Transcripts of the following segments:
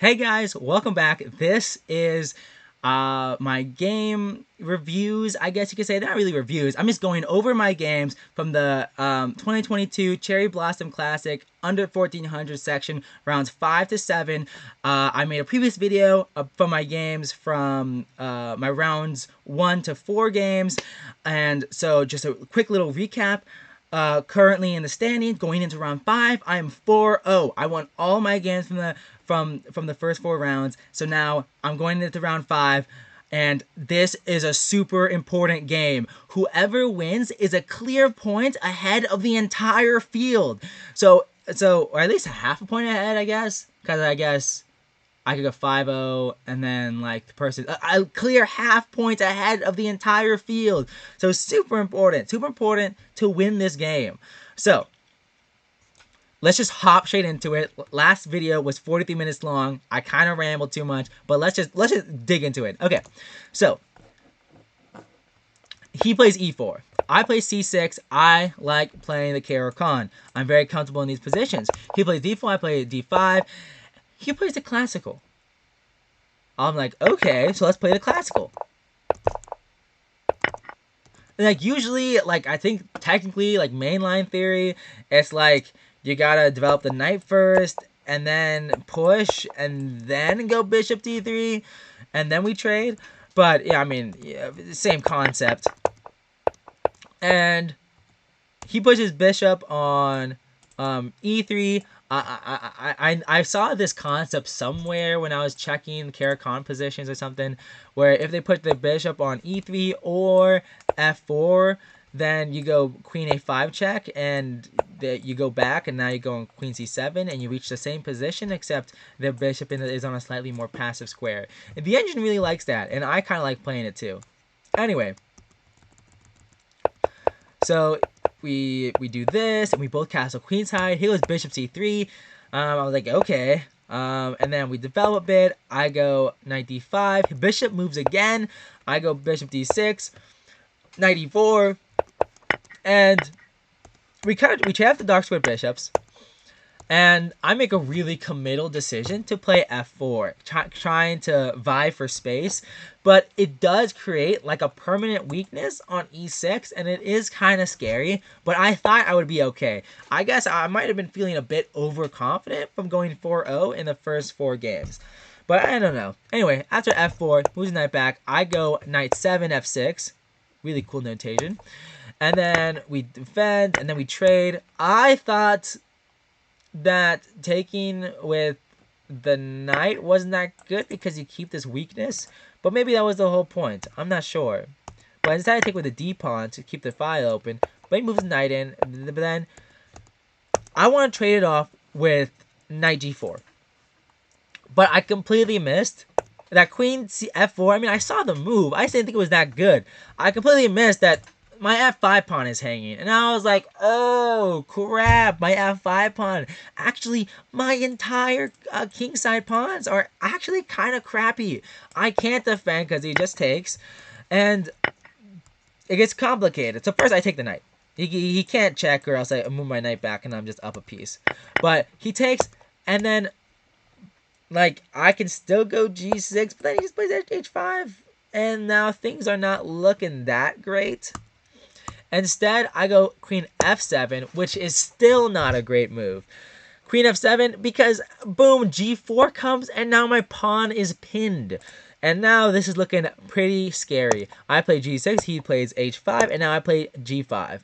Hey guys, welcome back. This is my game reviews. I guess you could say they're not really reviews. I'm just going over my games from the 2022 Cherry Blossom Classic under 1400 section, rounds 5 to 7. I made a previous video for my games from my rounds 1 to 4 games, and so just a quick little recap. Currently in the standings, going into round 5, I am 4-0. I won all my games from the first 4 rounds. So now I'm going into round 5, and this is a super important game. Whoever wins is a clear point ahead of the entire field. So or at least a half a point ahead, I guess, because I guess I could go 5-0, and then like the person I clear half points ahead of the entire field. So super important to win this game. So let's just hop straight into it. Last video was 43 minutes long. I kind of rambled too much, but let's just dig into it. Okay, so he plays e4. I play c6. I like playing the Caro-Kann. I'm very comfortable in these positions. He plays d4. I play d5. He plays the classical. I'm like, okay, so let's play the classical. Like, usually, like, I think technically, like, mainline theory, it's like you gotta develop the knight first, and then push, and then go bishop d3, and then we trade. But, yeah, I mean, yeah, same concept. And he pushes bishop on e3. I saw this concept somewhere when I was checking Caro-Kann positions or something, where if they put the bishop on e3 or f4, then you go queen a5 check, and you go back, and now you go on queen c7, and you reach the same position, except the bishop is on a slightly more passive square. And the engine really likes that, and I kind of like playing it too. Anyway, so we do this, and we both castle queenside. He goes bishop c3. I was like, okay. And then we develop a bit. I go knight d5. Bishop moves again. I go bishop d6. Knight e4. And we trade the dark squared bishops. And I make a really committal decision to play f4, trying to vie for space. But it does create like a permanent weakness on e6, and it is kind of scary. But I thought I would be okay. I guess I might have been feeling a bit overconfident from going 4-0 in the first 4 games. But I don't know. Anyway, after f4, moves the knight back. I go knight 7, f6. Really cool notation. And then we defend, and then we trade. I thought that taking with the knight wasn't that good because you keep this weakness, but maybe that was the whole point. I'm not sure. But I decided to take with the d pawn to keep the file open, but he moves the knight in. But then I want to trade it off with knight g4, but I completely missed that queen f4. I mean, I saw the move. I just didn't think it was that good. I completely missed that my f5 pawn is hanging. And I was like, oh, crap, my f5 pawn. Actually, my entire kingside pawns are actually kind of crappy. I can't defend because he just takes. And it gets complicated. So first I take the knight. He can't check, or else I move my knight back and I'm just up a piece. But he takes, and then, like, I can still go g6, but then he just plays h5. And now things are not looking that great. Instead, I go queen f7, which is still not a great move. Queen f7, because, boom, g4 comes, and now my pawn is pinned. And now this is looking pretty scary. I play g6, he plays h5, and now I play g5.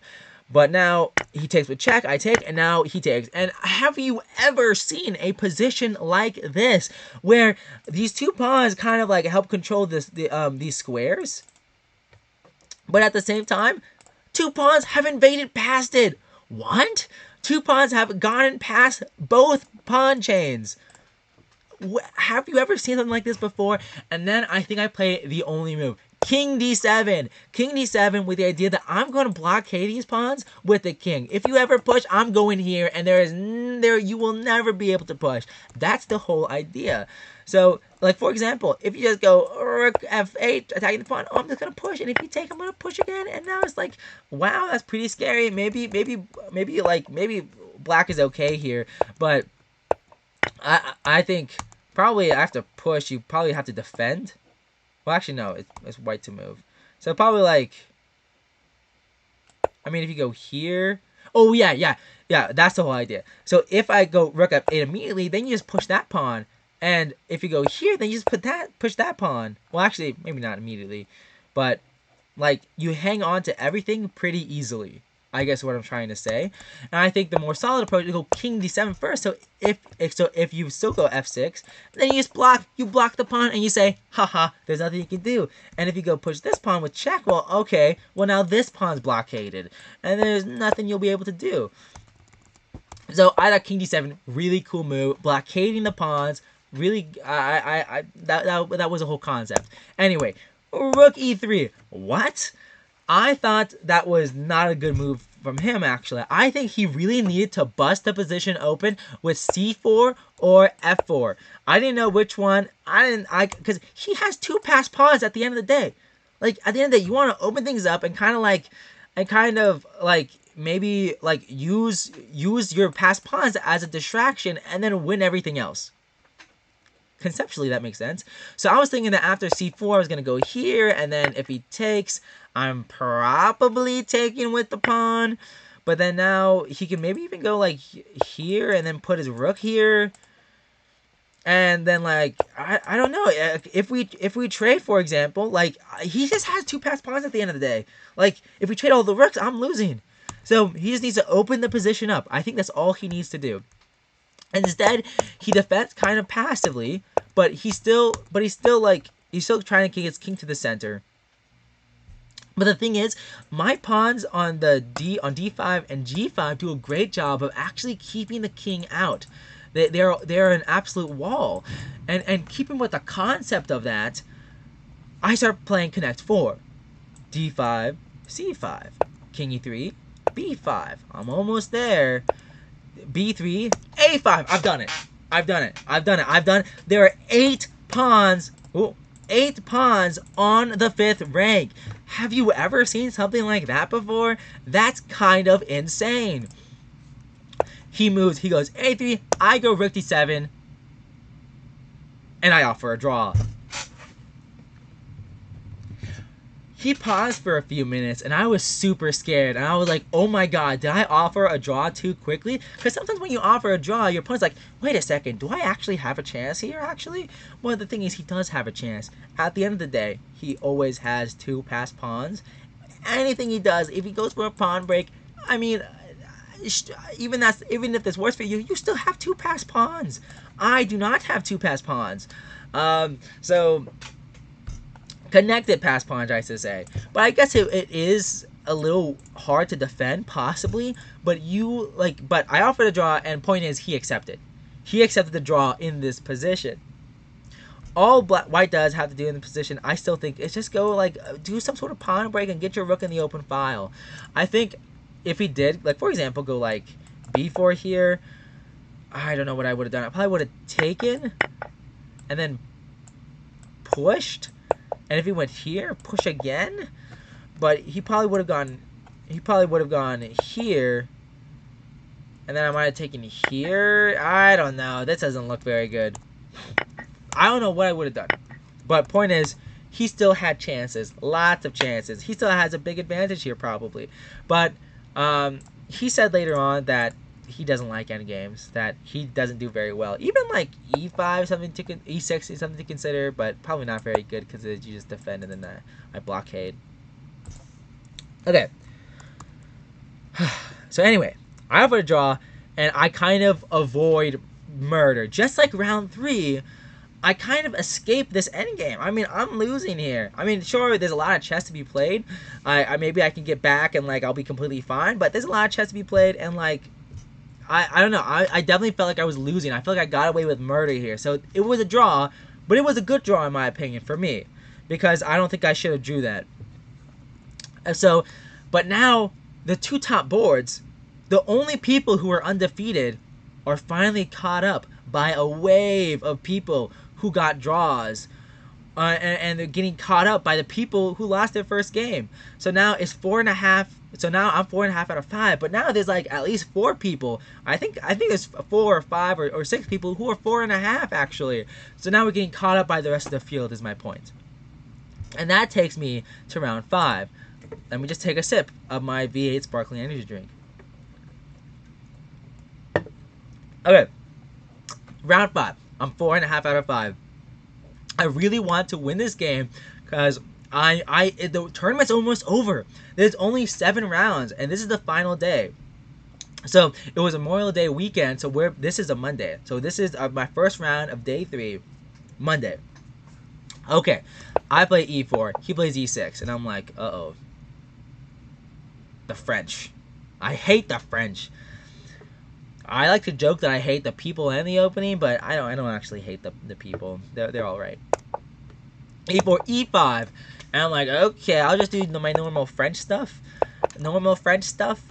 But now he takes with check, I take, and now he takes. And have you ever seen a position like this, where these two pawns kind of like help control these squares? But at the same time, 2 pawns have invaded past it. What? 2 pawns have gone past both pawn chains. Have you ever seen something like this before? And then I think I play the only move. King d7. King d7 with the idea that I'm going to blockade these pawns with the king. If you ever push, I'm going here, and you will never be able to push. That's the whole idea. So, like, for example, if you just go rook f8, attacking the pawn, oh, I'm just going to push. And if you take, I'm going to push again. And now it's like, wow, that's pretty scary. Maybe black is okay here. But I think probably after push, you probably have to defend. Well, actually, no, it's white to move. So probably like, I mean, if you go here, oh yeah, that's the whole idea. So if I go rook f8 immediately, then you just push that pawn, and if you go here, then you just push that pawn. Well, actually, maybe not immediately, but like you hang on to everything pretty easily. I guess what I'm trying to say. And I think the more solid approach is to go king d7 first. So if you still go f6, then you just block the pawn and you say, haha, there's nothing you can do. And if you go push this pawn with check, well, okay, well now this pawn's blockaded. And there's nothing you'll be able to do. So I thought king d7, really cool move, blockading the pawns, really, that was a whole concept. Anyway, rook e3, what? I thought that was not a good move from him, actually. I think he really needed to bust the position open with c4 or f4. I didn't know which one. Because he has two passed pawns at the end of the day. Like, at the end of the day, you want to open things up and kind of maybe like use your passed pawns as a distraction and then win everything else. Conceptually, that makes sense. So I was thinking that after c4, I was going to go here, and then if he takes, I'm probably taking with the pawn. But then now he can maybe even go like here and then put his rook here. And then like, I don't know, if we trade, for example, like he just has two passed pawns at the end of the day. Like if we trade all the rooks, I'm losing. So he just needs to open the position up. I think that's all he needs to do. Instead, he defends kind of passively, but he's still trying to kick his king to the center. But the thing is, my pawns on d5 and g5 do a great job of actually keeping the king out. They're an absolute wall, and keeping with the concept of that, I start playing connect 4, d5, c5, king e3, b5. I'm almost there. b3, a5. I've done it. There are 8 pawns. Ooh, 8 pawns on the 5th rank. Have you ever seen something like that before? That's kind of insane. He moves. He goes a3. I go rook d7, and I offer a draw. He paused for a few minutes, and I was super scared. And I was like, oh my god, did I offer a draw too quickly? Because sometimes when you offer a draw, your opponent's like, wait a second, do I actually have a chance here, actually? Well, the thing is, he does have a chance. At the end of the day, he always has 2 passed pawns. Anything he does, if he goes for a pawn break, I mean, even if this works for you, you still have 2 passed pawns. I do not have 2 passed pawns. So... connected pass pawns, I should say. But I guess it is a little hard to defend, possibly. But I offered a draw, and point is, he accepted. He accepted the draw in this position. All white does have to do in the position, I still think, is just go, like, do some sort of pawn break and get your rook in the open file. I think if he did, like, for example, go, like, b4 here, I don't know what I would have done. I probably would have taken and then pushed. And if he went here, push again. But he probably would have gone. He probably would have gone here. And then I might have taken here. I don't know. This doesn't look very good. I don't know what I would have done. But point is, he still had chances. Lots of chances. He still has a big advantage here, probably. But he said later on that he doesn't like endgames, that he doesn't do very well. Even like e5, e6 is something to consider, but probably not very good because you just defend and then I blockade. Okay. So anyway, I offer a draw, and I kind of avoid murder. Just like round 3, I kind of escape this endgame. I mean, I'm losing here. I mean, sure, there's a lot of chess to be played. Maybe I can get back and like I'll be completely fine, but there's a lot of chess to be played, and like I don't know. I definitely felt like I was losing. I felt like I got away with murder here. So it was a draw, but it was a good draw in my opinion for me, because I don't think I should have drew that. So, but now the 2 top boards, the only people who are undefeated are finally caught up by a wave of people who got draws. and they're getting caught up by the people who lost their first game. So now it's 4.5. So now I'm 4.5 out of 5. But now there's like at least 4 people. I think there's 4 or 5 or 6 people who are 4.5 actually. So now we're getting caught up by the rest of the field is my point. And that takes me to round 5. Let me just take a sip of my V8 sparkling energy drink. Okay, round 5. I'm 4.5 out of 5. I really want to win this game because the tournament's almost over. There's only 7 rounds, and this is the final day. So it was a Memorial Day weekend. So this is a Monday. So this is my first round of day 3, Monday. Okay, I play E4. He plays E6, and I'm like, uh-oh. The French. I hate the French. I like to joke that I hate the people and the opening, but I don't actually hate the people. They're all right. E4, E5, and I'm like, okay, I'll just do my normal French stuff.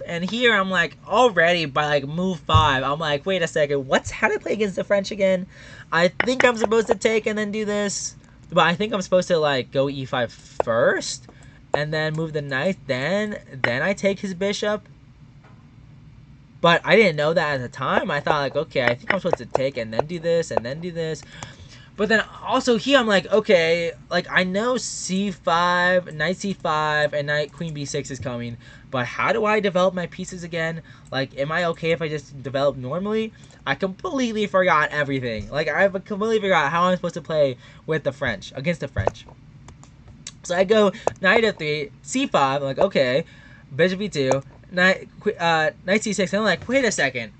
And here I'm like, already by like move 5, I'm like, wait a second, how do I play against the French again? I think I'm supposed to take and then do this, but I think I'm supposed to like go E5 first, and then move the knight, then I take his bishop. But I didn't know that at the time. I thought like, okay, I think I'm supposed to take and then do this and then do this. But then also here I'm like, okay, like I know C5, knight C5, and knight queen B6 is coming. But how do I develop my pieces again? Like, am I okay if I just develop normally? I completely forgot everything. Like, I completely forgot how I'm supposed to play with the French, against the French. So I go knight F3, C5, I'm like, okay, bishop E2, knight C6, and I'm like, wait a second.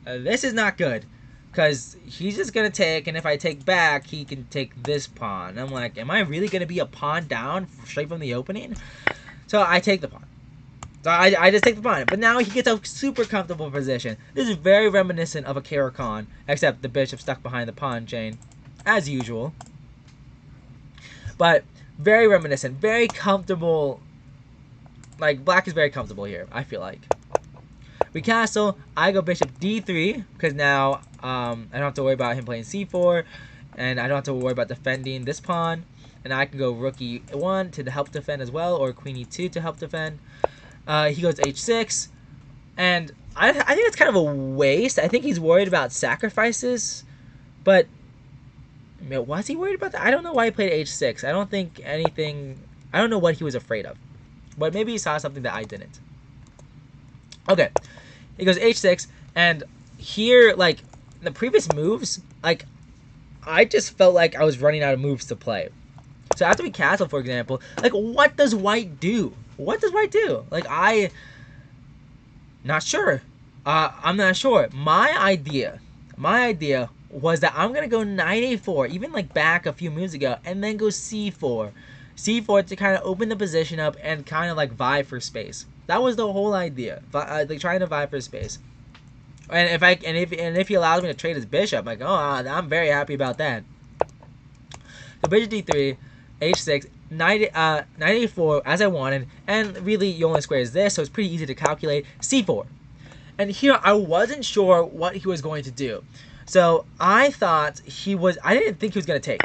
This is not good. Because he's just going to take, and if I take back, he can take this pawn. I'm like, am I really going to be a pawn down straight from the opening? So I take the pawn. So I just take the pawn. But now he gets a super comfortable position. This is very reminiscent of a Caro-Kann, except the bishop stuck behind the pawn chain, as usual. But very reminiscent, very comfortable. Like, black is very comfortable here, I feel like. We castle. I go bishop d3 because now I don't have to worry about him playing c4, and I don't have to worry about defending this pawn. And I can go rook e1 to help defend as well, or queen e2 to help defend. He goes h6, and I think it's kind of a waste. I think he's worried about sacrifices, but was he worried about that? I don't know why he played h6. I don't think anything. I don't know what he was afraid of, but maybe he saw something that I didn't. Okay, he goes h6, and here, like, the previous moves, like, I just felt like I was running out of moves to play. So after we castle, for example, like, what does white do? What does white do? Like, not sure. I'm not sure. My idea was that I'm going to go knight a4, even, like, back a few moves ago, and then go c4. c4 to kind of open the position up and kind of, like, vie for space. That was the whole idea, like trying to vie for space. And if he allows me to trade his bishop, I'm like, oh, I'm very happy about that. So bishop d3, h6, knight a4 as I wanted, and really you only squares this, so it's pretty easy to calculate. c4, and here I wasn't sure what he was going to do, so I thought I didn't think he was gonna take.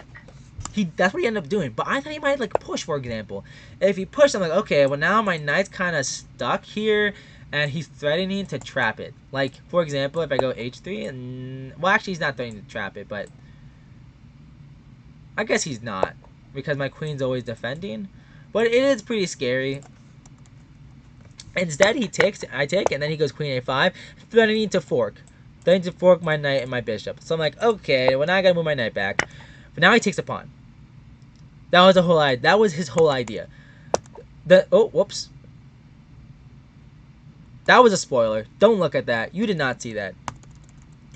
That's what he ended up doing, but I thought he might like push, for example. If he pushed, I'm like, okay, well now my knight's kind of stuck here, and he's threatening to trap it. Like, for example, if I go h3, and well, actually he's not threatening to trap it, but I guess he's not, because my queen's always defending. But it is pretty scary. Instead, he takes, I take, and then he goes queen a5, threatening to fork my knight and my bishop. So I'm like, okay, well now I gotta move my knight back. But now he takes a pawn. That was his whole idea. Oh, whoops. That was a spoiler. Don't look at that. You did not see that.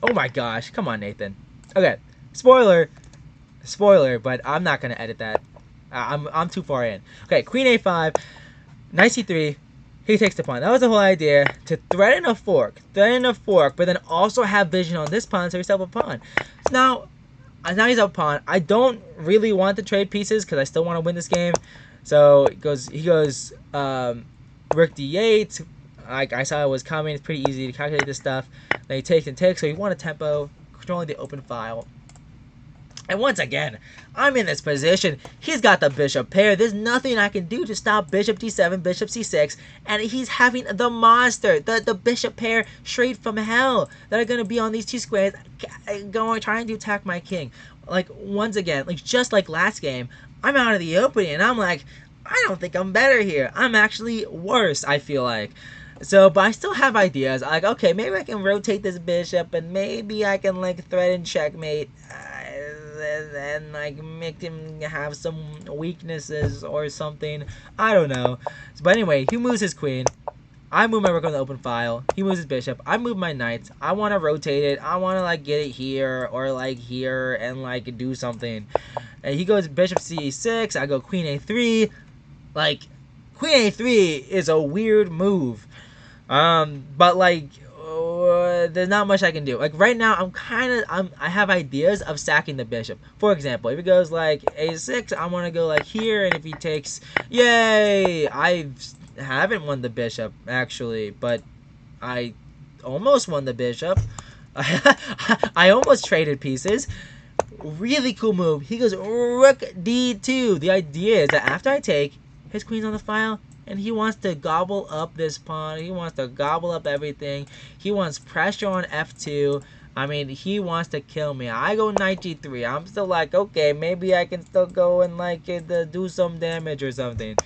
Oh my gosh. Come on, Nathan. Okay. Spoiler, but I'm not going to edit that. I'm too far in. Okay, queen a5, knight c3. He takes the pawn. That was the whole idea, to threaten a fork, but then also have vision on this pawn, so he's up a pawn. So now he's up a pawn. I don't really want to trade pieces because I still want to win this game. So he goes rook d8. Like I saw it was coming. It's pretty easy to calculate this stuff. Then he takes and takes. So he won a tempo, controlling the open file. And once again, I'm in this position. He's got the bishop pair. There's nothing I can do to stop bishop d7, bishop c6. And he's having the monster, the bishop pair straight from hell that are going to be on these two squares trying to attack my king. Like, once again, like just like last game, I'm out of the opening and I'm like, I don't think I'm better here. I'm actually worse, I feel like. So, but I still have ideas. Like, okay, maybe I can rotate this bishop and maybe I can, like, threaten checkmate. And like make him have some weaknesses or something. I don't know. But anyway, he moves his queen. I move my rook on the open file. He moves his bishop. I move my knight. I want to rotate it. I want to like get it here or like here and like do something. And he goes bishop c6. I go queen a3. Like queen a3 is a weird move. But like there's not much I can do. Like right now, I have ideas of sacking the bishop. For example, if he goes like a6, I want to go like here, and if he takes, yay! I haven't won the bishop actually, but I almost won the bishop. I almost traded pieces. Really cool move. He goes rook d2. The idea is that after I take, his queen's on the file. And he wants to gobble up this pawn. He wants to gobble up everything. He wants pressure on f2. I mean, he wants to kill me. I go knight g3. I'm still like, okay, maybe I can still go and like do some damage or something.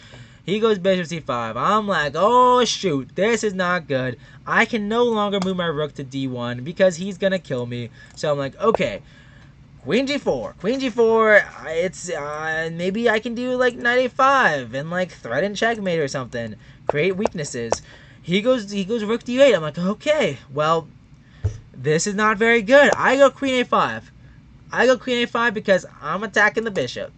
He goes bishop c5. I'm like, oh shoot, this is not good. I can no longer move my rook to d1 because he's gonna kill me. So I'm like, okay. Queen g4. Queen g4, it's, maybe I can do, like, knight a5 and, like, threaten checkmate or something. Create weaknesses. He goes rook d8. I'm like, okay, well, this is not very good. I go queen a5. I go queen a5 because I'm attacking the bishop.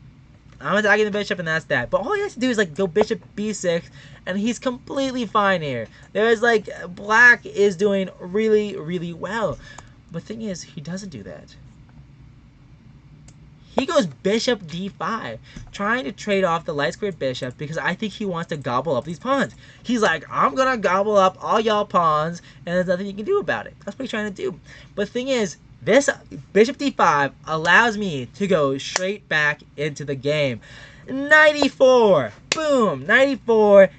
I'm attacking the bishop, and that's that. But all he has to do is, like, go bishop b6, and he's completely fine here. There's, like, black is doing really, really well. But the thing is, he doesn't do that. He goes bishop d5, trying to trade off the light squared bishop because I think he wants to gobble up these pawns. He's like, I'm going to gobble up all y'all pawns, and there's nothing you can do about it. That's what he's trying to do. But the thing is, this bishop d5 allows me to go straight back into the game. Knight e4. Boom. Knight e4.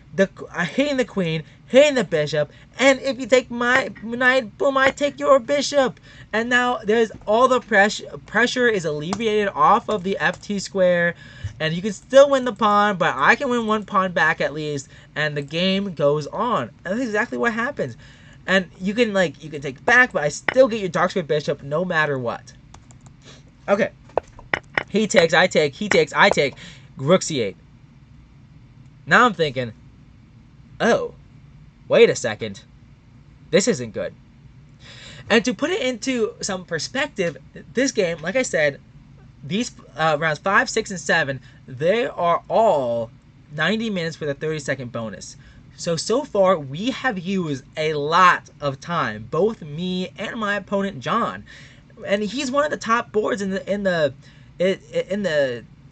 Hitting the queen, hitting the bishop, and if you take my knight, boom, I take your bishop. And now there's all the pressure is alleviated off of the f2 square, and you can still win the pawn, but I can win one pawn back at least, and the game goes on. And that's exactly what happens. And you can take back, but I still get your dark square bishop no matter what. Okay. He takes, I take, he takes, I take. Rook c8. Now I'm thinking, oh, wait a second. This isn't good. And to put it into some perspective, this game, like I said, these rounds 5, 6, and 7, they are all 90 minutes with a 30-second bonus. So far, we have used a lot of time, both me and my opponent John, and he's one of the top boards in the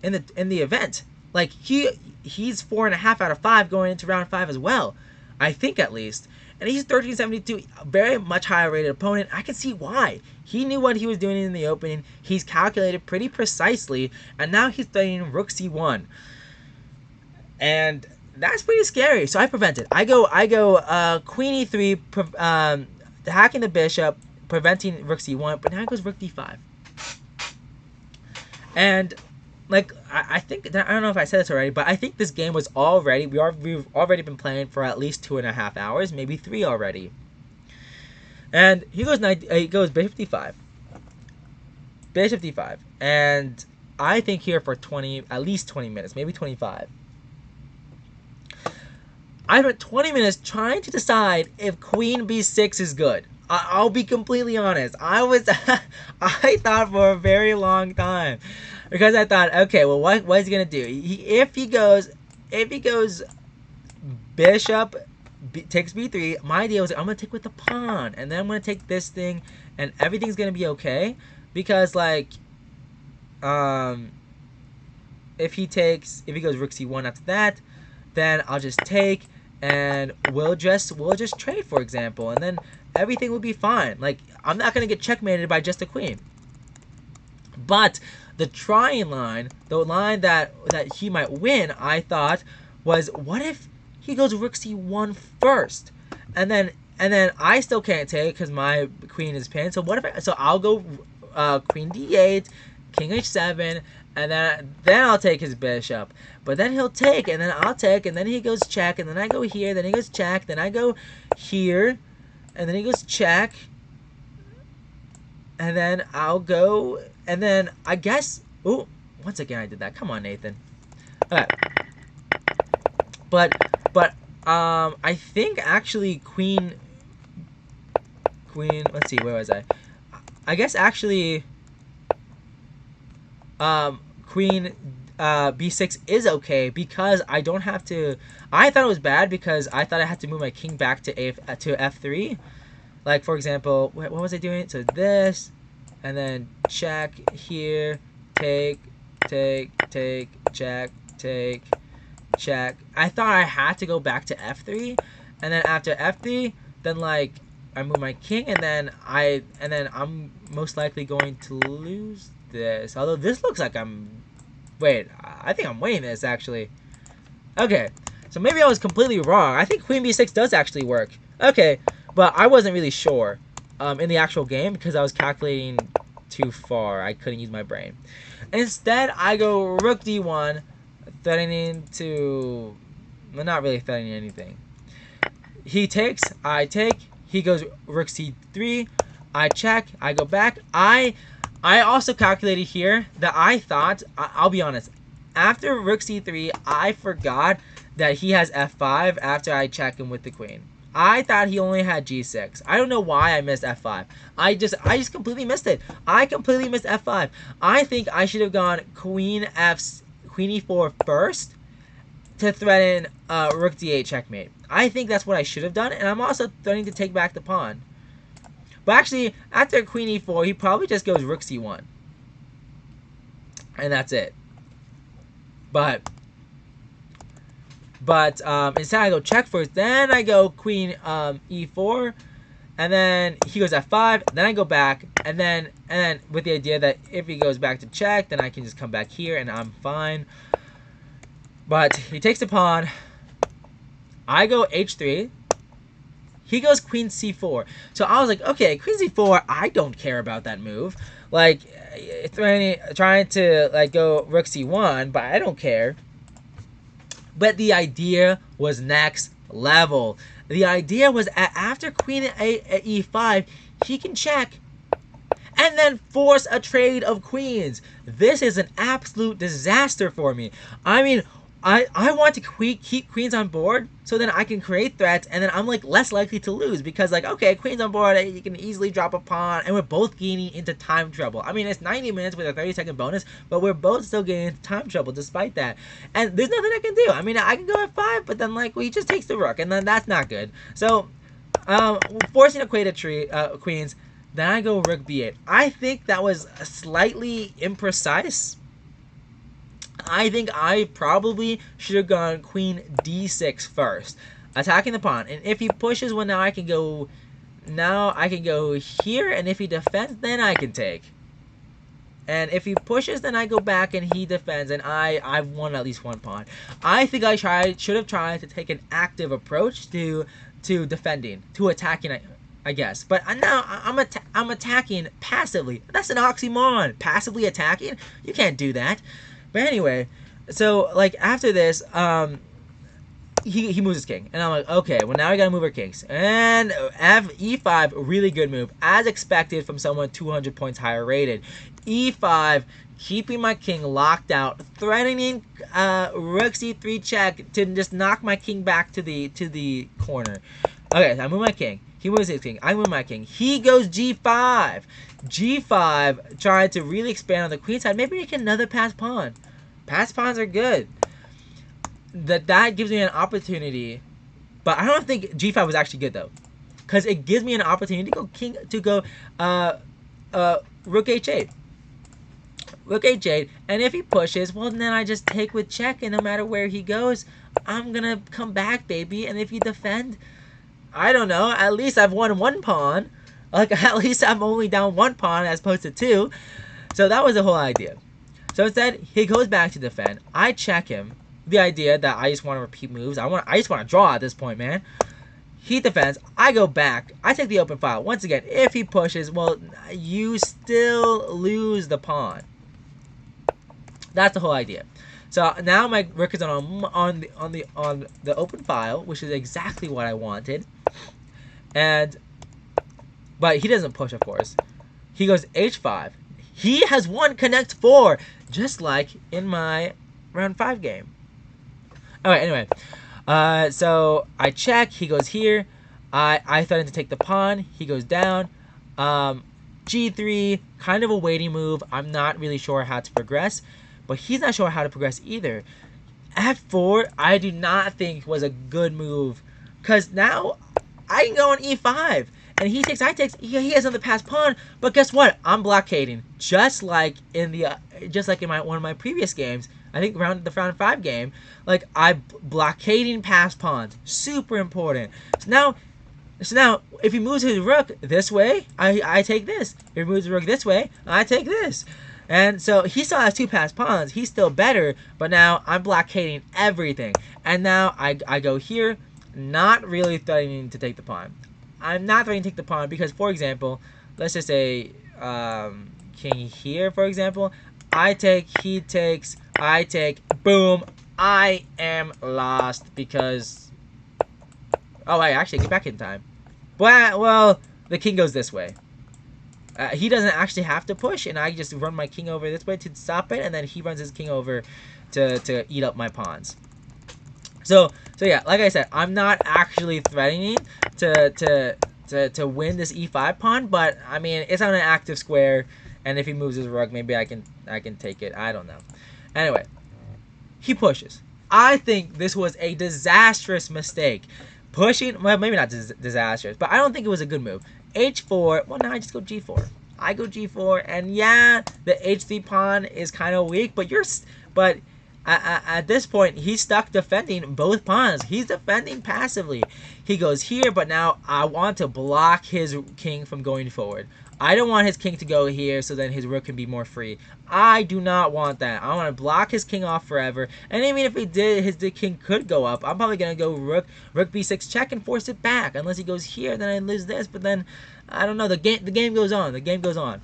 event. Like he's 4.5 out of 5 going into round 5 as well, I think at least. And he's 1372, very much higher rated opponent. I can see why. He knew what he was doing in the opening. He's calculated pretty precisely, and now he's studying rook c1. And that's pretty scary. So I prevent it. I go queen e3, hacking the bishop, preventing rook c1, but now it goes rook d5. And like I think, I don't know if I said this already, but I think this game was already, we've already been playing for at least 2.5 hours, maybe 3 already. And he goes bishop d5, bishop d5, and I think here for at least 20 minutes, maybe 25. I spent 20 minutes trying to decide if queen b6 is good. I'll be completely honest. I thought for a very long time, because I thought, okay, well, what is he gonna do? If he goes bishop takes b3, my idea was, I'm gonna take with the pawn, and then I'm gonna take this thing, and everything's gonna be okay, because like, if he goes rook c1 after that, then I'll just take, and we'll just trade, for example, and then everything will be fine. Like, I'm not gonna get checkmated by just a queen. But The trying line, the line that he might win, I thought, was what if he goes rook c1 first, and then I still can't take because my queen is pinned. So what if so I'll go queen d8, king h7, and then I'll take his bishop. But then he'll take, and then I'll take, and then he goes check, and then I go here, then he goes check, then I go here, and then he goes check, and then I'll go, and then I guess, ooh, once again I did that. Come on, Nathan. Okay. But I think actually queen, let's see, where was I? I guess actually, queen b6 is okay because I don't have to. I thought it was bad because I thought I had to move my king back to f3. Like, for example, what was I doing? So this, and then check here, take, check, take, check. I thought I had to go back to f3, and then after f3, then like I move my king, and then I'm most likely going to lose this. Although this looks like wait, I think I'm winning this actually. Okay, so maybe I was completely wrong. I think queen b6 does actually work. Okay, but I wasn't really sure in the actual game because I was calculating too far. I couldn't use my brain. Instead, I go rook d1, threatening to, well, not really threatening anything. He takes, I take. He goes rook c3. I check. I go back. I also calculated here that I thought, I'll be honest, after rook c3, I forgot that he has f5 after I check him with the queen. I thought he only had g6. I don't know why I missed f5. I just completely missed it. I completely missed f5. I think I should have gone queen e4 first to threaten rook d8 checkmate. I think that's what I should have done, and I'm also threatening to take back the pawn. But actually, after queen e4, he probably just goes rook c1. And that's it. But instead I go check first, then I go queen e4, and then he goes f5, then I go back, and then with the idea that if he goes back to check, then I can just come back here and I'm fine. But he takes the pawn. I go h3. He goes queen c4. So I was like, okay, queen c4, I don't care about that move. Like, trying to like go rook c1, but I don't care. But the idea was next level. The idea was after queen e5, he can check and then force a trade of queens. This is an absolute disaster for me. I mean, I want to keep queens on board so then I can create threats, and then I'm like less likely to lose because like, okay, queens on board, you can easily drop a pawn, and we're both getting into time trouble. I mean, it's 90 minutes with a 30-second bonus, but we're both still getting into time trouble despite that. And there's nothing I can do. I mean, I can go f5, but then like, well, he just takes the rook, and then that's not good. So, forcing a queen queens, then I go rook b8. I think that was slightly imprecise. I think I probably should have gone queen d6 first, attacking the pawn. And if he pushes, well, now I can go here, and if he defends, then I can take. And if he pushes, then I go back and he defends, and I've won at least one pawn. I think I should have tried to take an active approach to defending, to attacking, I guess. But now I'm attacking passively. That's an oxymoron. Passively attacking? You can't do that. But anyway, so like after this, he moves his king, and I'm like, okay, well now I gotta move our kings, and e5, really good move, as expected from someone 200 points higher rated. E5, keeping my king locked out, threatening rook c3 check to just knock my king back to the corner. Okay, so I move my king. He moves his king. I move my king. He goes g5. G5, trying to really expand on the queen side. Maybe make another passed pawn. Passed pawns are good. That gives me an opportunity, but I don't think g5 was actually good though, because it gives me an opportunity to go rook h8. Rook h8, and if he pushes, well then I just take with check, and no matter where he goes, I'm gonna come back, baby. And if you defend, I don't know, at least I've won one pawn. Like, at least I'm only down one pawn as opposed to two. So that was the whole idea. So instead, he goes back to defend. I check him. The idea that I just want to repeat moves. I just want to draw at this point, man. He defends. I go back. I take the open file. Once again, if he pushes, well, you still lose the pawn. That's the whole idea. So now my rook is on the open file, which is exactly what I wanted. But he doesn't push, of course. He goes h5. He has won Connect 4, just like in my round 5 game. Alright, anyway. So I check. He goes here. I threaten to take the pawn. He goes down. G3, kind of a waiting move. I'm not really sure how to progress. But he's not sure how to progress either. F4, I do not think was a good move. Because now I can go on E5. And he takes, I takes, he has another passed pawn. But guess what? I'm blockading. Just like in one of my previous games. I think the round 5 game. Like, I'm blockading passed pawns. Super important. So now, if he moves his rook this way, I take this. If he moves the rook this way, I take this. And so he still has 2 passed pawns. He's still better, but now I'm blockading everything. And now I go here, not really threatening to take the pawn. I'm not threatening to take the pawn because, for example, let's just say king here, for example. I take, he takes, I take, boom. I am lost because... Oh, I actually get back in time. Well, the king goes this way. He doesn't actually have to push, and I just run my king over this way to stop it, and then he runs his king over to eat up my pawns. So yeah, like I said, I'm not actually threatening to win this e5 pawn, but I mean it's on an active square, and if he moves his rook, maybe I can take it. I don't know. Anyway, he pushes. I think this was a disastrous mistake. Pushing, well, maybe not disastrous, but I don't think it was a good move. H4, well, now I just go G4. I go G4, and yeah, the H3 pawn is kind of weak, but at this point, he's stuck defending both pawns. He's defending passively. He goes here, but now I want to block his king from going forward. I don't want his king to go here so then his rook can be more free. I do not want that. I want to block his king off forever. And even if he did, his king could go up. I'm probably going to go rook b6 check and force it back. Unless he goes here, then I lose this. But then, I don't know. The game goes on. The game goes on.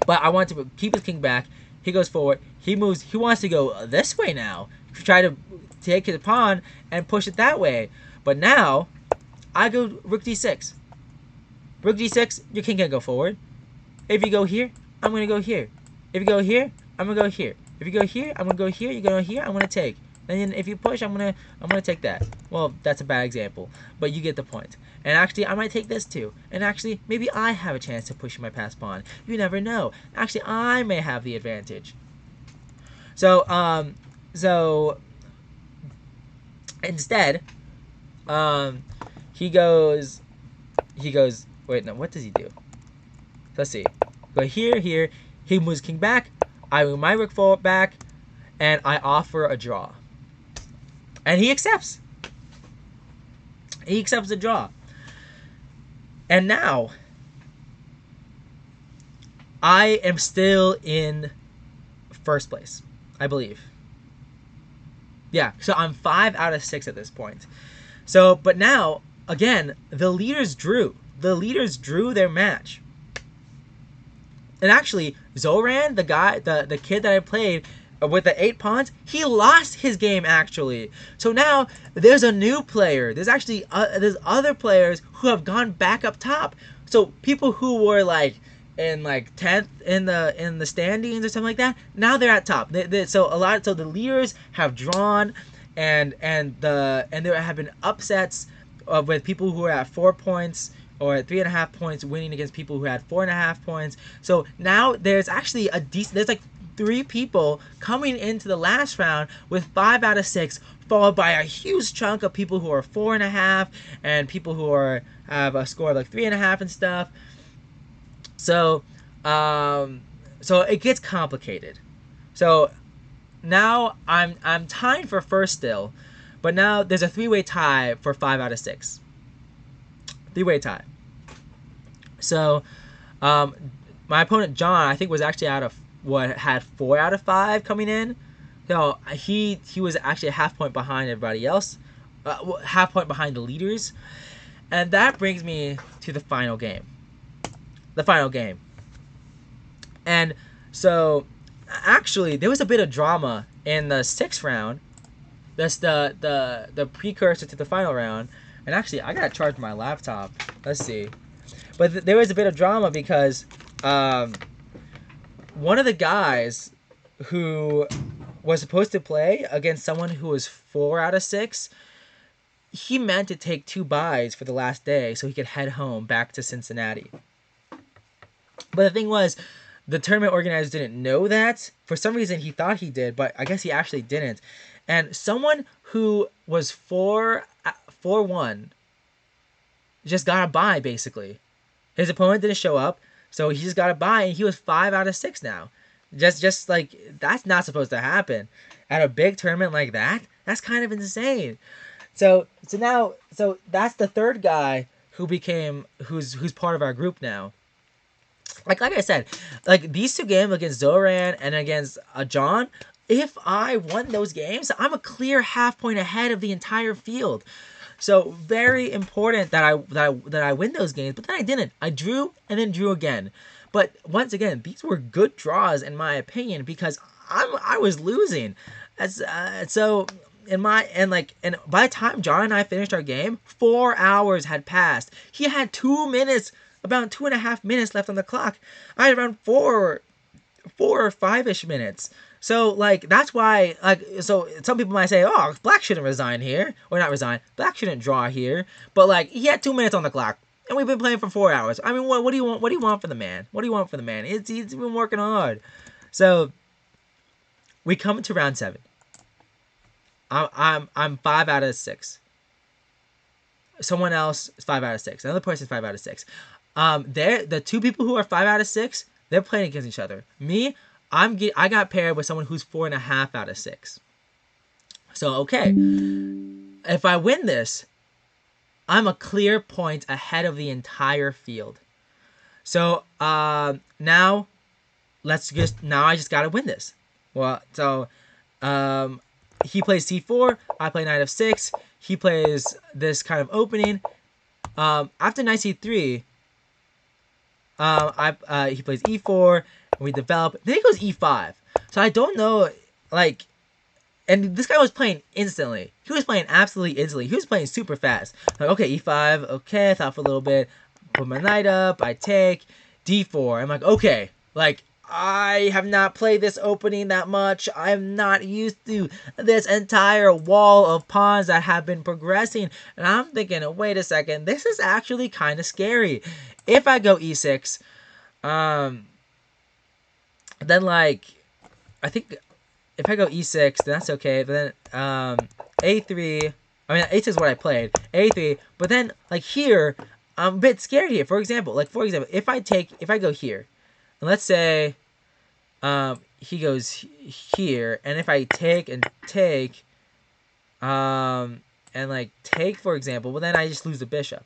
But I want to keep his king back. He goes forward. He moves. He wants to go this way now. Try to take his pawn and push it that way. But now, I go rook d6. Rook d6, your king can't go forward. If you go here, I'm going to go here. If you go here, I'm going to go here. If you go here, I'm going to go here. You go here, I'm going to take. And then if you push, I'm going to take that. Well, that's a bad example, but you get the point. And actually, I might take this too. And actually, maybe I have a chance to push my passed pawn. You never know. Actually, I may have the advantage. So instead, he goes, wait, no, what does he do? Let's see. Go here, here. He moves king back. I move my rook forward back, and I offer a draw. And he accepts. He accepts the draw. And now, I am still in first place, I believe. Yeah, so I'm 5 out of 6 at this point. So, but now, again, the leaders drew. The leaders drew their match. And actually, Zoran, the kid that I played with the 8 pawns, he lost his game actually. So now there's a new player. There's actually there's other players who have gone back up top. So people who were like in like 10th in the standings or something like that, now they're at top. So the leaders have drawn, and there have been upsets with people who are at 4 points or at 3.5 points winning against people who had 4.5 points. So now there's actually there's like 3 people coming into the last round with 5 out of 6, followed by a huge chunk of people who are 4.5 and people who have a score of like 3.5 and stuff. So so it gets complicated. So now I'm tied for first still, but now there's a 3-way tie for 5 out of 6. 3-way tie. So my opponent John, I think, was actually out of had 4 out of 5 coming in. So he was actually a half point behind everybody else, half point behind the leaders, and that brings me to the final game. The final game, and so actually there was a bit of drama in the 6th round. That's the precursor to the final round. And actually, I gotta charge my laptop. Let's see. But there was a bit of drama because one of the guys who was supposed to play against someone who was 4 out of 6, he meant to take 2 buys for the last day so he could head home back to Cincinnati. But the thing was, the tournament organizers didn't know that. For some reason, he thought he did, but I guess he actually didn't. And someone who was 4-1 just got a bye, basically. His opponent didn't show up, so he just got a bye, and he was 5 out of 6 now. Just like, that's not supposed to happen. At a big tournament like that, that's kind of insane. So that's the third guy who's part of our group now. Like I said, like these 2 games against Zoran and against John, if I won those games, I'm a clear half point ahead of the entire field. So very important that I win those games, but then I didn't. I drew and then drew again. But once again, these were good draws in my opinion because I was losing. So by the time John and I finished our game, 4 hours had passed. He had 2 minutes, about 2.5 minutes left on the clock. I had around 4 or 5-ish minutes. So, like, that's why, like, so some people might say, oh, Black shouldn't resign here. Or not resign. Black shouldn't draw here. But, like, he had 2 minutes on the clock. And we've been playing for 4 hours. I mean, what do you want? What do you want for the man? What do you want for the man? He's been working hard. So, we come to round 7. I'm 5 out of 6. Someone else is 5 out of 6. Another person is 5 out of 6. The 2 people who are 5 out of 6, they're playing against each other. Me, I got paired with someone who's 4.5 out of 6. So okay, if I win this, I'm a clear point ahead of the entire field. So now I just gotta win this. Well, so he plays C4, I play Knight of 6. He plays this kind of opening. After Knight C3, he plays E4. We develop. Then he goes E5. So I don't know, like, and this guy was playing instantly. He was playing absolutely instantly. He was playing super fast. Like, okay, E5. Okay, I thought for a little bit. Put my knight up. I take D4. I'm like, okay, like, I have not played this opening that much. I'm not used to this entire wall of pawns that have been progressing. And I'm thinking, wait a second, this is actually kind of scary. If I go E6, then, like, I think if I go E6, then that's okay. But then A3, I mean, A6 is what I played. A3, but then, like, here, I'm a bit scared here. For example, if I go here, and let's say he goes here, and if I take, and, like, take, for example, well, then I just lose the bishop.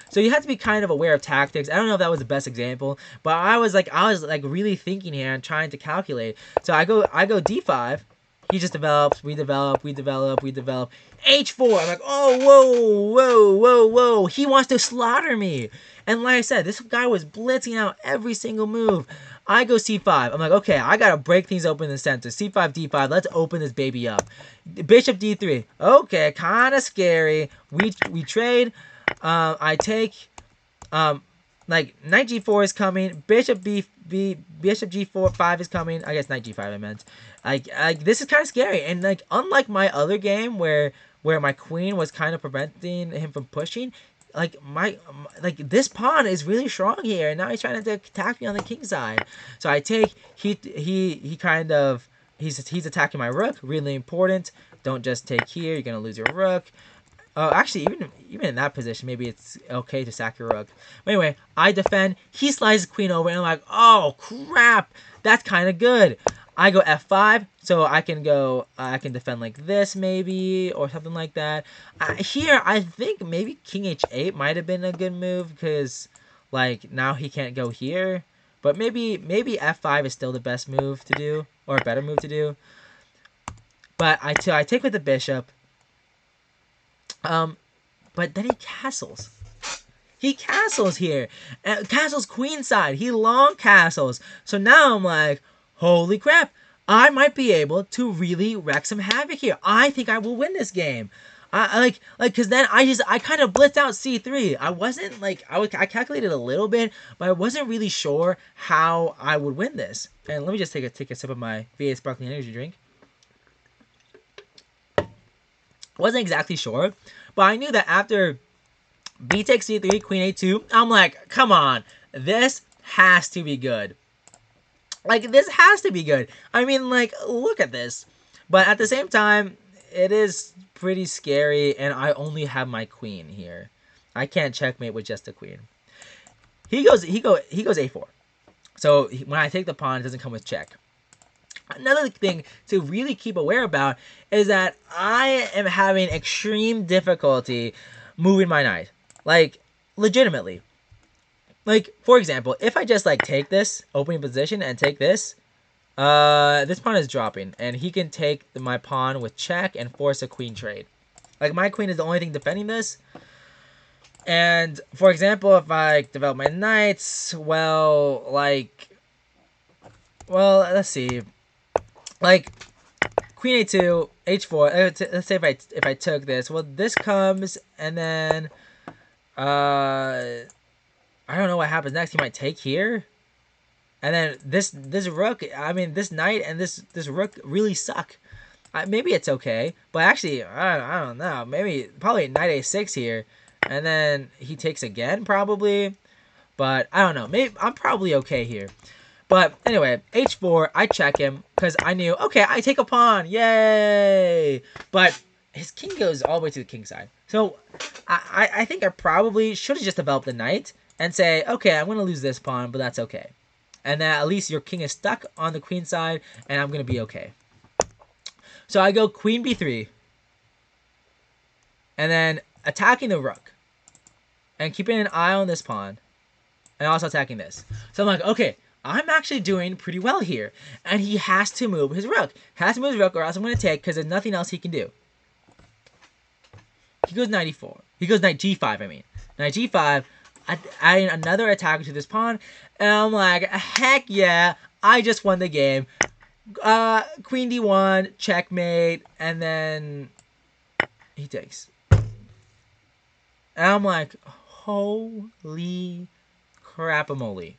So you have to be kind of aware of tactics. I don't know if that was the best example, but I was really thinking here and trying to calculate. So I go D5. He just develops. We develop. H4. I'm like, oh, whoa. He wants to slaughter me. And like I said, this guy was blitzing out every single move. I go C5. I'm like, okay, I gotta break things open in the center. C5, D5. Let's open this baby up. Bishop D3. Okay, kind of scary. We trade. I take, like, Knight G4 is coming, Bishop G4, 5 is coming, I guess Knight G5 I meant, like, this is kind of scary, and, like, unlike my other game, where my queen was kind of preventing him from pushing, like, this pawn is really strong here, and now he's trying to attack me on the king side, so I take, he's attacking my rook, really important, don't just take here, you're gonna lose your rook. Actually, even in that position, maybe it's okay to sack your rook. But anyway, I defend. He slides the queen over, and I'm like, oh, crap. That's kind of good. I go F5, so I can defend like this, maybe, or something like that. Here, I think maybe King H8 might have been a good move, because, like, now he can't go here. But maybe f5 is still the best move to do, or a better move to do. But I take with the bishop. But then he castles. He castles here. Castles queenside. He long castles. So now I'm like, holy crap. I might be able to really wreak some havoc here. I think I will win this game. Cause then I kind of blitzed out c3. I wasn't like, I calculated a little bit, but I wasn't really sure how I would win this. And let me just take a sip of my V8 sparkling energy drink. Wasn't exactly sure, but I knew that after b takes c3, queen a2, I'm like, come on, this has to be good. Like, this has to be good. I mean, like, look at this. But at the same time, it is pretty scary, and I only have my queen here. I can't checkmate with just a queen. He goes a4. So when I take the pawn, it doesn't come with check. Another thing to really keep aware about is that I am having extreme difficulty moving my knight. Like, legitimately. Like, for example, if I just, like, take this opening position and take this, this pawn is dropping, and he can take my pawn with check and force a queen trade. Like, my queen is the only thing defending this. And, for example, if I develop my knights, well, let's see. Like, queen a2, h4. Let's say if I took this, well, this comes, and then, I don't know what happens next. He might take here. And then this rook, I mean, this knight and this rook really suck. Maybe it's okay. But actually, I don't know. Probably knight a6 here. And then he takes again, probably. But I don't know. Maybe I'm probably okay here. But anyway, h4, I check him. Because I knew, okay, I take a pawn. Yay! But his king goes all the way to the king side. So I think I probably should have just developed the knight. And say, okay, I'm going to lose this pawn, but that's okay. And then at least your king is stuck on the queen side, and I'm going to be okay. So I go queen b3. And then attacking the rook. And keeping an eye on this pawn. And also attacking this. So I'm like, okay, I'm actually doing pretty well here. And he has to move his rook. Has to move his rook, or else I'm going to take, because there's nothing else he can do. He goes knight e4. He goes knight g5, I mean. Knight g5. Adding another attacker to this pawn, and I'm like, heck yeah, I just won the game. Queen d1, checkmate, and then he takes. And I'm like, holy crap-a-moly.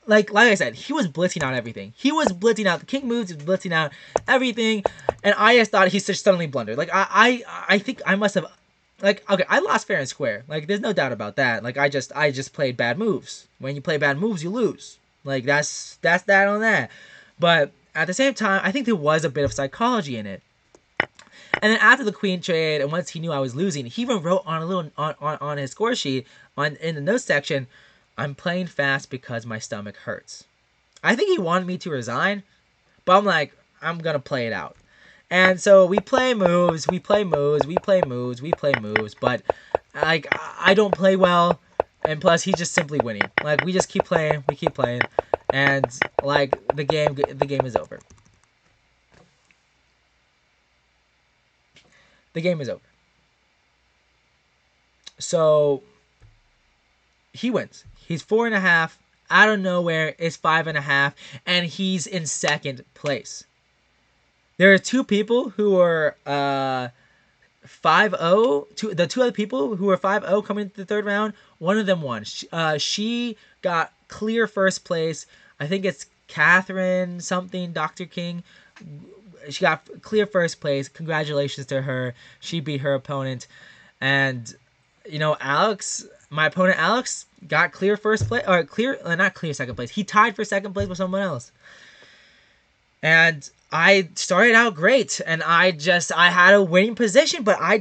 Like I said, he was blitzing out everything. He was blitzing out the king moves, he was blitzing out everything, and I just thought he just suddenly blundered. Like, I think I must have... Like, okay, I lost fair and square. Like, there's no doubt about that. Like, I just played bad moves. When you play bad moves, you lose. Like, that's that on that. But at the same time, I think there was a bit of psychology in it. And then after the queen trade, and once he knew I was losing, he even wrote on a little on his score sheet in the notes section, "I'm playing fast because my stomach hurts." I think he wanted me to resign, but I'm like, I'm gonna play it out. And so we play moves, but like I don't play well, and plus he's just simply winning. Like, we just keep playing, and like the game is over. The game is over. So he wins. He's 4.5. Out of nowhere is 5.5, and he's in second place. There are two people who are 5-0. The two other people who are 5-0 coming into the third round, one of them won. She got clear first place. I think it's Catherine something, Dr. King. She got clear first place. Congratulations to her. She beat her opponent. And, you know, my opponent Alex got clear first place, or not clear second place. He tied for second place with someone else. And I started out great, and I had a winning position, but I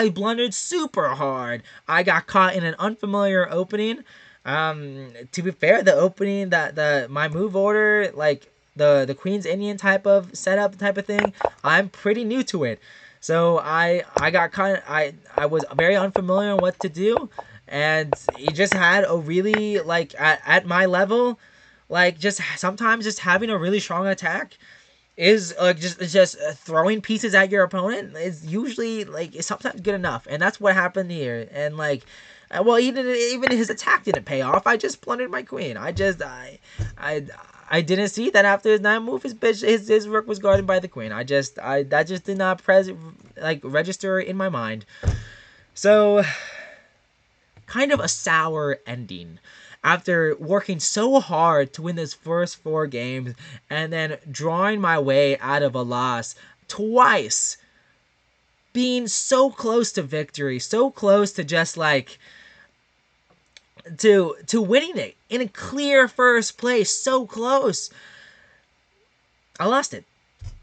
blundered super hard. I got caught in an unfamiliar opening. To be fair, the opening that my move order, like the Queen's Indian type of setup type of thing, I'm pretty new to it. So I got caught. I was very unfamiliar on what to do, and he just had a really, like, at my level, like, just sometimes just having a really strong attack is like just throwing pieces at your opponent is usually like is sometimes good enough, and that's what happened here. And like, well, even his attack didn't pay off. I just plundered my queen. I I didn't see that after his 9 move, his rook was guarded by the queen. I that just did not register in my mind. So kind of a sour ending after working so hard to win this first 4 games and then drawing my way out of a loss twice, being so close to victory, so close to just like to winning it in a clear first place, so close. I lost it.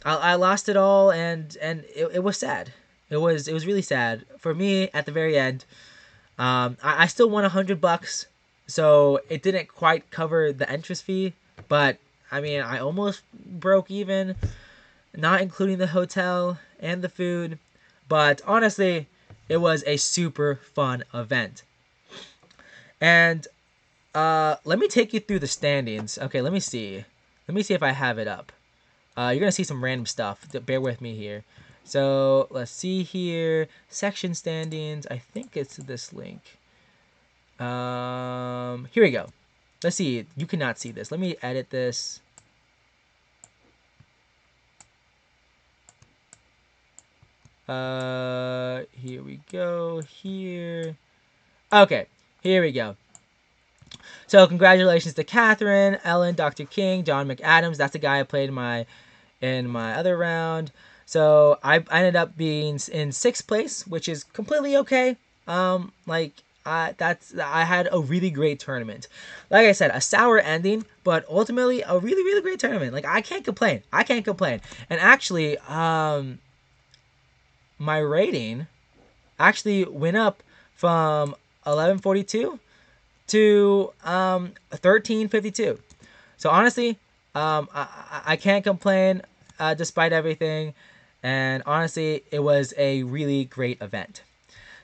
I lost it all, and it was sad. It was really sad for me at the very end. I still won $100, so it didn't quite cover the interest fee, but I mean, I almost broke even, not including the hotel and the food. But honestly, it was a super fun event. And let me take you through the standings. Okay, let me see. Let me see if I have it up. You're gonna see some random stuff. Bear with me here. So let's see here. Section standings. I think it's this link. Here we go. Let's see. You cannot see this. Let me edit this. Here we go. Here. Okay. Here we go. So congratulations to Catherine, Ellen, Dr. King, John McAdams. That's the guy I played in my other round. So I ended up being in 6th place, which is completely okay. I had a really great tournament. Like I said, a sour ending, but ultimately a really, really great tournament. Like, I can't complain. And actually, my rating actually went up from 1142 to 1352. So honestly, I can't complain despite everything. And honestly, it was a really great event.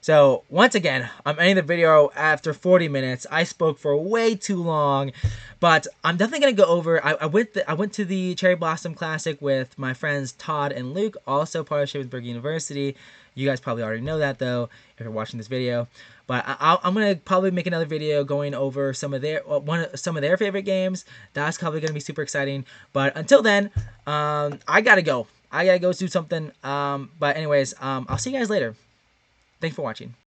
So once again, I'm ending the video after 40 minutes. I spoke for way too long, but I'm definitely gonna go over. I went to the Cherry Blossom Classic with my friends Todd and Luke, also part of Shippensburg University. You guys probably already know that though, if you're watching this video. But I'm gonna probably make another video going over some of their favorite games. That's probably gonna be super exciting. But until then, I gotta go. I gotta go do something. But anyways, I'll see you guys later. Thanks for watching.